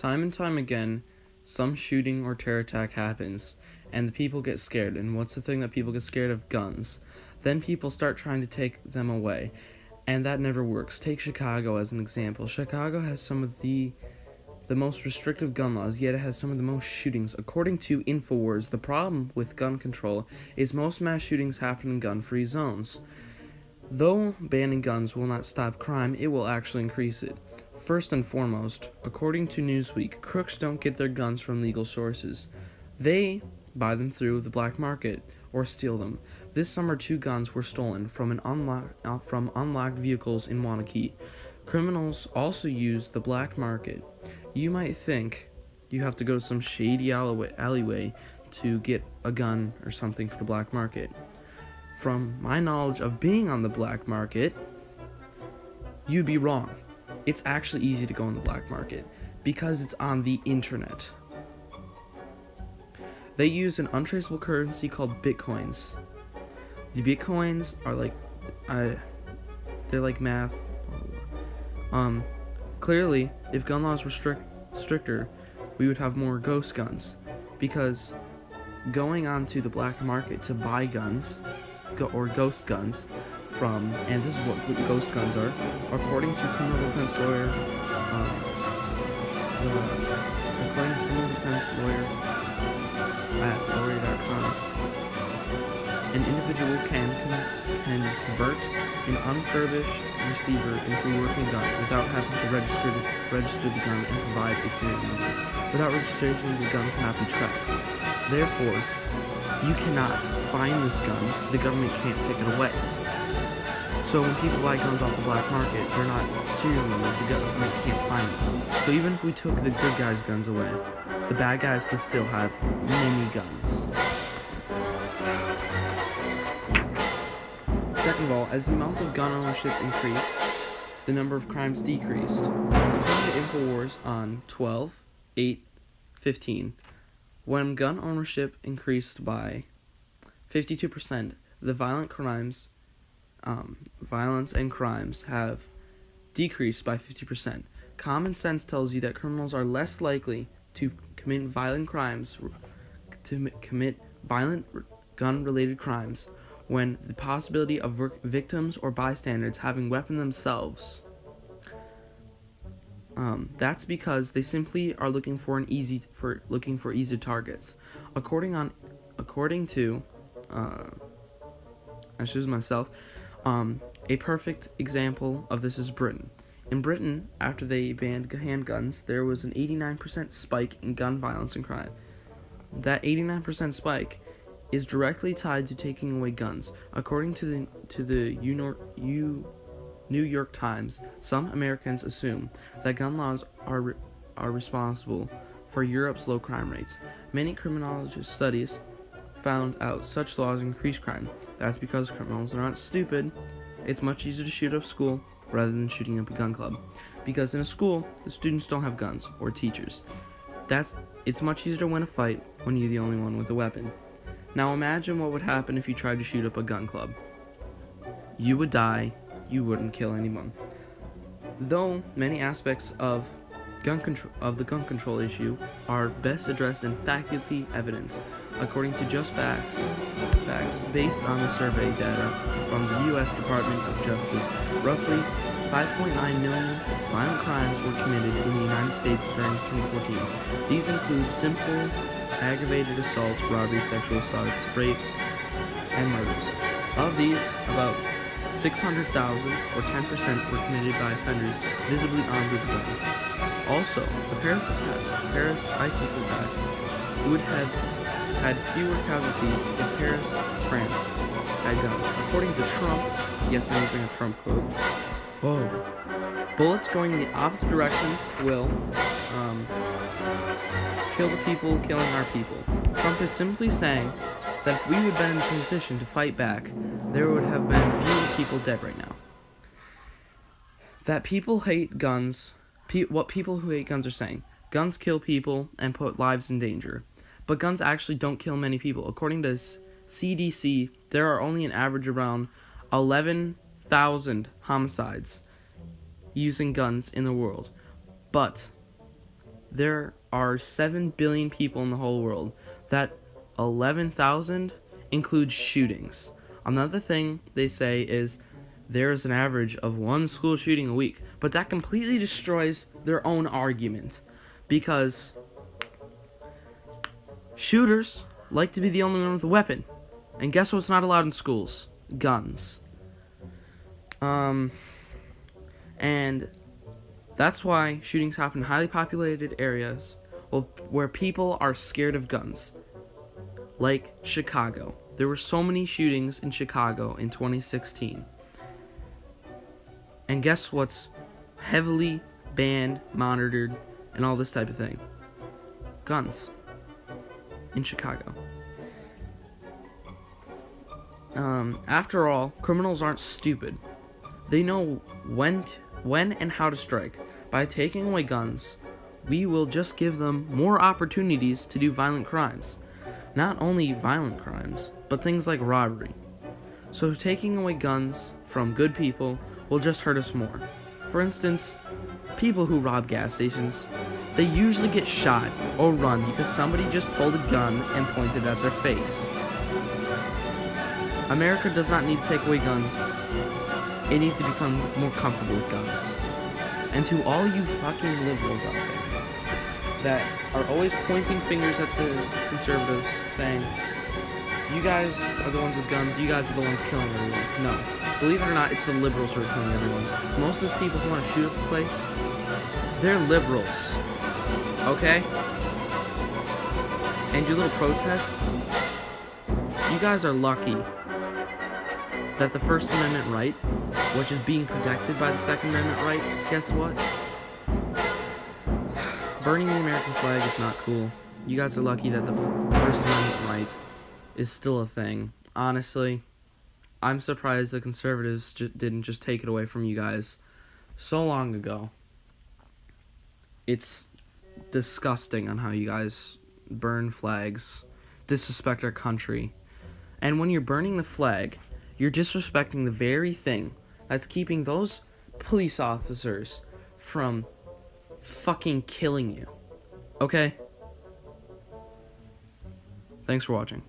Time and time again, some shooting or terror attack happens, and the people get scared. And what's the thing that people get scared of? Guns. Then people start trying to take them away, and that never works. Take Chicago as an example. Chicago has some of the most restrictive gun laws, yet it has some of the most shootings. According to InfoWars, the problem with gun control is most mass shootings happen in gun-free zones. Though banning guns will not stop crime, it will actually increase it. First and foremost, according to Newsweek, crooks don't get their guns from legal sources. They buy them through the black market or steal them. This summer, 2 guns were stolen from unlocked vehicles in Waunakee. Criminals also use the black market. You might think you have to go to some shady alleyway to get a gun or something for the black market. From my knowledge of being on the black market, you'd be wrong. It's actually easy to go on the black market because it's on the internet. They use an untraceable currency called bitcoins. The bitcoins are they're like math. Clearly, if gun laws were stricter, we would have more ghost guns, because going onto the black market to buy guns, or ghost guns, and this is what ghost guns are, according to criminal defense lawyer, at lawyer.com, an individual can convert an unfurbished receiver into a working gun without having to register the gun and provide a serial number. Without registration, the gun cannot be tracked. Therefore, you cannot find this gun. The government can't take it away. So when people buy guns off the black market, they're not serial numbers. The government can't find them. So even if we took the good guys' guns away, the bad guys would still have many guns. Second of all, as the amount of gun ownership increased, the number of crimes decreased. According to InfoWars on 12/8/15, when gun ownership increased by 52%, the violence and crimes have decreased by 50%. Common sense tells you that criminals are less likely to commit violent gun-related crimes when the possibility of victims or bystanders having weapons themselves. That's because they simply are looking for easy targets. According to a perfect example of this is Britain. In Britain, after they banned handguns, there was an 89% spike in gun violence and crime. That 89% spike is directly tied to taking away guns. According to the New York Times, some Americans assume that gun laws are responsible for Europe's low crime rates. Many criminology studies found out such laws increase crime. That's because criminals are not stupid. It's much easier to shoot up school rather than shooting up a gun club. Because in a school, the students don't have guns or teachers. It's much easier to win a fight when you're the only one with a weapon. Now imagine what would happen if you tried to shoot up a gun club. You would die. You wouldn't kill anyone. Though many aspects of the gun control issue are best addressed in faculty evidence. According to Just Facts, based on the survey data from the U.S. Department of Justice, roughly 5.9 million violent crimes were committed in the United States during 2014. These include simple, aggravated assaults, robberies, sexual assaults, rapes, and murders. Of these, about 600,000, or 10%, were committed by offenders visibly armed with a gun. Also, the Paris ISIS attacks would have had fewer casualties if Paris, France, had guns. According to Trump, yes, I'm using a Trump quote. Whoa. Bullets going in the opposite direction will kill the people killing our people. Trump is simply saying that if we would have been in a position to fight back, there would have been fewer people dead right now. That people hate guns, what people who hate guns are saying. Guns kill people and put lives in danger. But guns actually don't kill many people. According to CDC, there are only an average around 11,000 homicides using guns in the world. But there are 7 billion people in the whole world. That 11,000 includes shootings. Another thing they say is there's an average of one school shooting a week, but that completely destroys their own argument, because shooters like to be the only one with a weapon. And guess what's not allowed in schools? Guns. And that's why shootings happen in highly populated areas where people are scared of guns. Like Chicago. There were so many shootings in Chicago in 2016. And guess what's heavily banned, monitored, and all this type of thing? Guns. In Chicago. After all, criminals aren't stupid. They know when and how to strike. By taking away guns, we will just give them more opportunities to do violent crimes. Not only violent crimes, but things like robbery. So taking away guns from good people will just hurt us more. For instance, people who rob gas stations, they usually get shot or run because somebody just pulled a gun and pointed at their face. America does not need to take away guns. It needs to become more comfortable with guns. And to all you fucking liberals out there that are always pointing fingers at the conservatives, saying, you guys are the ones with guns, you guys are the ones killing everyone. No. Believe it or not, it's the liberals who are killing everyone. Most of those people who want to shoot up the place, they're liberals. Okay? And your little protests, you guys are lucky that the First Amendment right, which is being protected by the Second Amendment right, guess what? Burning the American flag is not cool. You guys are lucky that the First Amendment right is still a thing. Honestly, I'm surprised the conservatives didn't just take it away from you guys so long ago. It's disgusting on how you guys burn flags, disrespect our country. And when you're burning the flag, you're disrespecting the very thing that's keeping those police officers from fucking killing you. Okay? Thanks for watching.